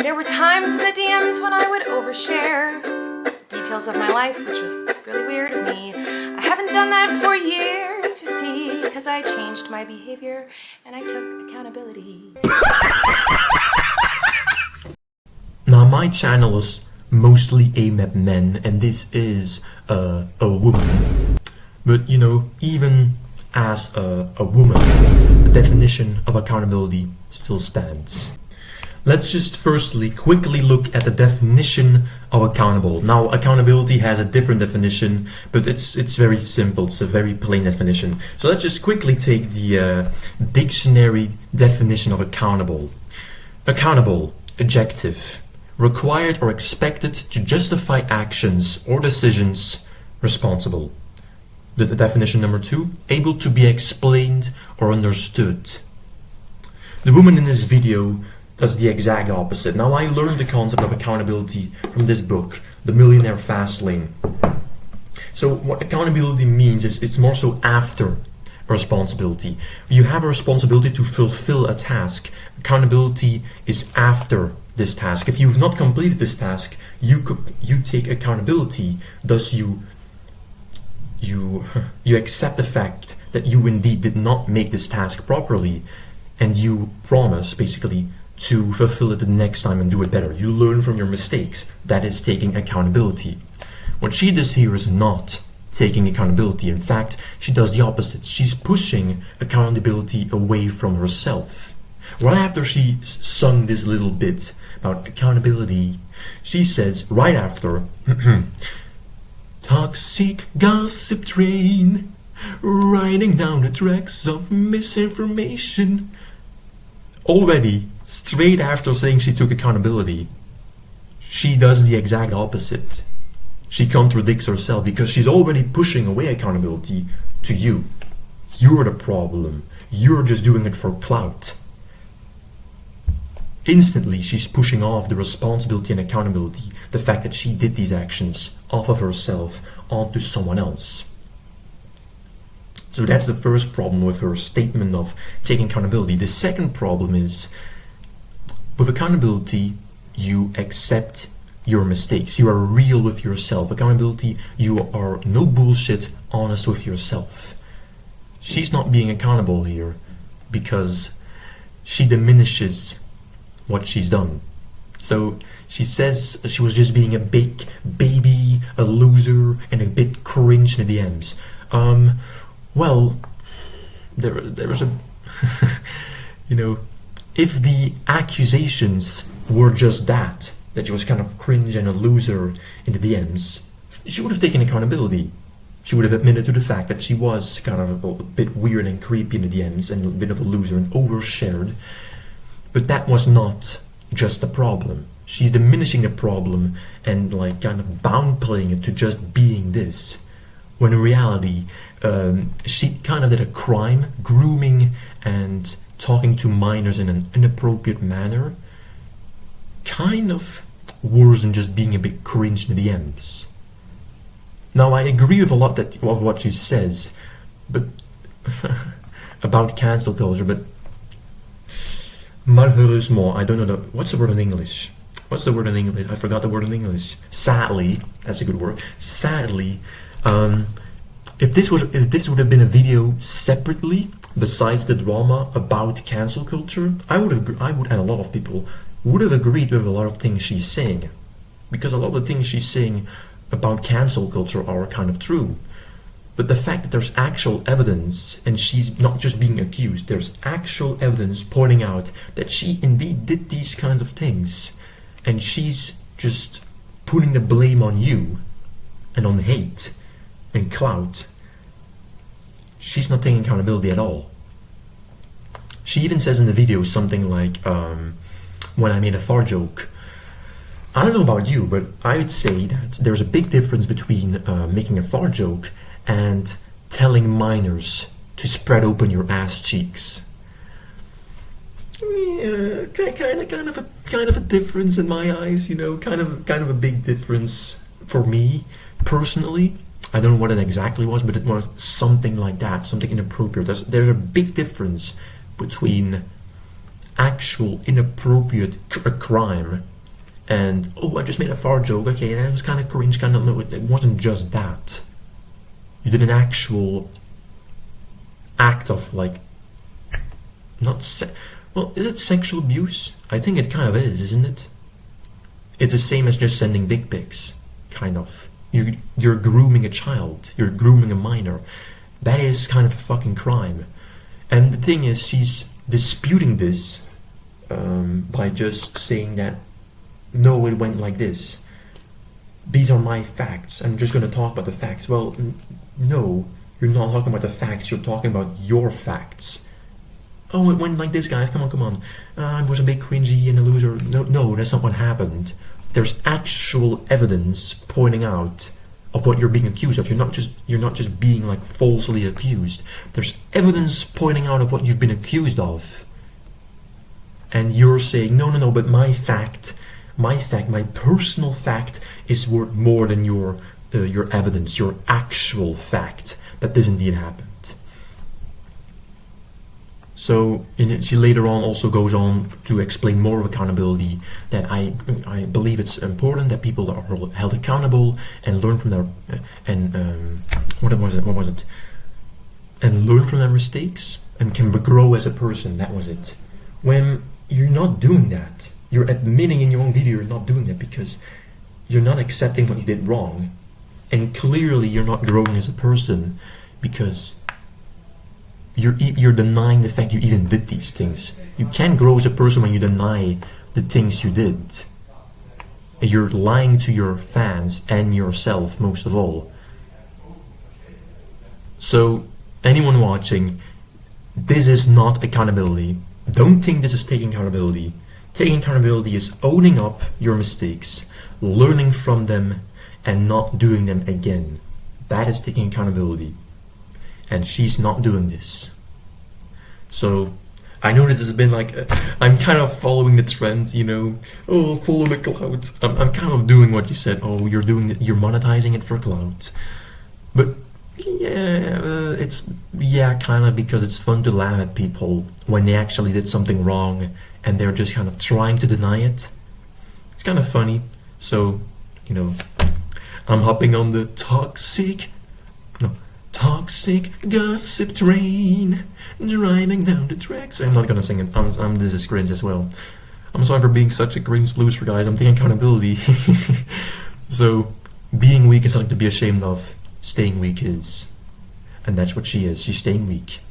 There were times in the DMs when I would overshare details of my life, which was really weird of me. I haven't done that for years, you see, because I changed my behavior and I took accountability. Now my channel is mostly aimed at men, and this is a woman. But you know, even as a woman, the definition of accountability still stands. Let's just firstly quickly look at the definition of accountable. Now, accountability has a different definition, but it's very simple. It's a very plain definition. So let's just quickly take the dictionary definition of accountable. Accountable, adjective, required or expected to justify actions or decisions, responsible. The definition number 2, able to be explained or understood. The woman in this video does the exact opposite. Now, I learned the concept of accountability from this book, The Millionaire Fast Lane. So what accountability means is it's more so after a responsibility. You have a responsibility to fulfill a task. Accountability is after this task. If you've not completed this task, you take accountability. Thus you accept the fact that you indeed did not make this task properly, and you promise basically to fulfill it the next time and do it better. You learn from your mistakes. That is taking accountability. What she does here is not taking accountability. In fact, she does the opposite. She's pushing accountability away from herself. Right after she sung this little bit about accountability, she says right after, toxic gossip train, riding down the tracks of misinformation. Already, straight after saying she took accountability, she does the exact opposite. She contradicts herself because she's already pushing away accountability to you. You're the problem. You're just doing it for clout. Instantly, she's pushing off the responsibility and accountability, the fact that she did these actions, off of herself onto someone else. So that's the first problem with her statement of taking accountability. The second problem is, with accountability, you accept your mistakes. You are real with yourself. Accountability, you are no bullshit, honest with yourself. She's not being accountable here because she diminishes what she's done. So she says she was just being a big baby, a loser, and a bit cringe in the DMs. Well, there's a, you know, if the accusations were just that she was kind of cringe and a loser in the DMs, she would have taken accountability. She would have admitted to the fact that she was kind of a bit weird and creepy in the DMs and a bit of a loser and overshared. But that was not just the problem. She's diminishing the problem and like kind of downplaying it to just being this. When in reality, she kind of did a crime, grooming and talking to minors in an inappropriate manner. Kind of worse than just being a bit cringe in the DMs. Now, I agree with a lot of what she says, but about cancel culture, but malheureusement, I don't know what's the word in English? What's the word in English? I forgot the word in English. Sadly, that's a good word. Sadly, if this would have been a video separately, besides the drama about cancel culture, I would, and a lot of people would have agreed with a lot of things she's saying, because a lot of the things she's saying about cancel culture are kind of true. But the fact that there's actual evidence, and she's not just being accused, there's actual evidence pointing out that she indeed did these kinds of things, and she's just putting the blame on you and on hate and clout. She's not taking accountability at all. She even says in the video something like, when I made a fart joke. I don't know about you, but I would say that there's a big difference between making a fart joke and telling minors to spread open your ass cheeks. Yeah, kind of a difference in my eyes, you know, kind of a big difference for me personally. I don't know what it exactly was, but it was something like that, something inappropriate. There's a big difference between actual inappropriate crime, and oh, I just made a fart joke, okay, that was kind of cringe, kind of, no, it wasn't just that. You did an actual act of, like, not well, is it sexual abuse? I think it kind of is, isn't it? It's the same as just sending dick pics, kind of. You're grooming a child, you're grooming a minor. That is kind of a fucking crime. And the thing is, she's disputing this by just saying that, no, it went like this. These are my facts. I'm just going to talk about the facts. Well, no, you're not talking about the facts. You're talking about your facts. Oh, it went like this, guys. Come on. I was a bit cringy and a loser. No, that's not what happened. There's actual evidence pointing out of what you're being accused of. You're not just being like falsely accused. There's evidence pointing out of what you've been accused of. And you're saying, no, but my personal fact is worth more than your evidence, your actual fact that this indeed happened. So she later on also goes on to explain more of accountability, that I believe it's important that people are held accountable and learn from their what was it? And learn from their mistakes and can grow as a person. That was it. When you're not doing that, you're admitting in your own video you're not doing that because you're not accepting what you did wrong, and clearly you're not growing as a person because you're denying the fact you even did these things. You can't grow as a person when you deny the things you did. You're lying to your fans and yourself, most of all. So, anyone watching, this is not accountability. Don't think this is taking accountability. Taking accountability is owning up your mistakes, learning from them, and not doing them again. That is taking accountability. And she's not doing this. So I know this has been like I'm kind of following the trend, oh, follow the clout. I'm kind of doing what you said. Oh, you're monetizing it for clout. But it's kind of because it's fun to laugh at people when they actually did something wrong and they're just kind of trying to deny it. It's kind of funny. So I'm hopping on the toxic gossip train, driving down the tracks. I'm not gonna sing it. This is cringe as well. I'm sorry for being such a cringe loser, guys. I'm taking accountability. So, being weak is something to be ashamed of. Staying weak is. And that's what she is. She's staying weak.